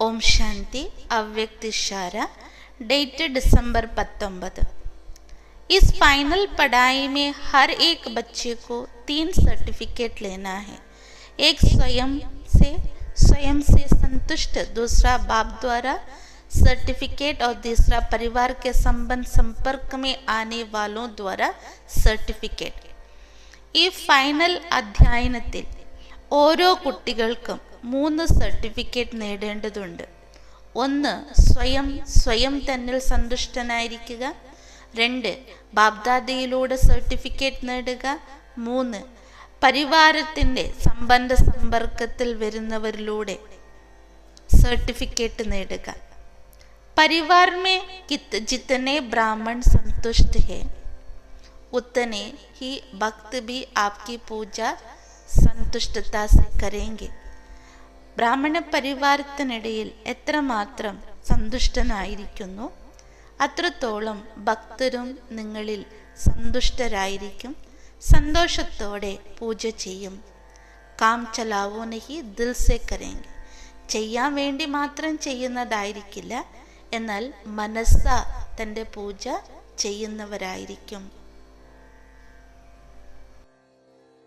ओम शांति। अव्यक्त इशारा, डेट दिसंबर 19। इस फाइनल पढ़ाई में हर एक बच्चे को 3 सर्टिफिकेट लेना है। एक स्वयं से संतुष्ट, दूसरा बाप द्वारा सर्टिफिकेट और तीसरा परिवार के संपर्क में आने वालों द्वारा सर्टिफिकेट। ഈ ഫൈനൽ അധ്യയനത്തിൽ ഓരോ കുട്ടികൾക്കും 3 സർട്ടിഫിക്കറ്റ് നേടേണ്ടതുണ്ട്. 1. സ്വയം തന്നിൽ സന്തുഷ്ടനായിരിക്കുക. 2. ബാപ്ദാദയിലൂടെ സർട്ടിഫിക്കറ്റ് നേടുക. 3. പരിവാരത്തിൻ്റെ സമ്പർക്കത്തിൽ വരുന്നവരിലൂടെ സർട്ടിഫിക്കറ്റ് നേടുക. परिवार में जितने ब्राह्मण संतुष्ट है उतने ही भक्त भी आपकी पूजा संतुष्टता से करेंगे. ബ്രാഹ്മണ പരിവാരത്തിനിടയിൽ എത്രമാത്രം സന്തുഷ്ടനായിരിക്കുന്നു അത്രത്തോളം ഭക്തരും നിങ്ങളിൽ സന്തുഷ്ടരായിരിക്കും, സന്തോഷത്തോടെ പൂജ ചെയ്യും. കാം ചലാവോ നഹി ദിൽ സെ കരേംഗെ. ചെയ്യാൻ വേണ്ടി മാത്രം ചെയ്യുന്നതായിരിക്കില്ല, എന്നാൽ മനസ്സ തൻ്റെ പൂജ ചെയ്യുന്നവരായിരിക്കും.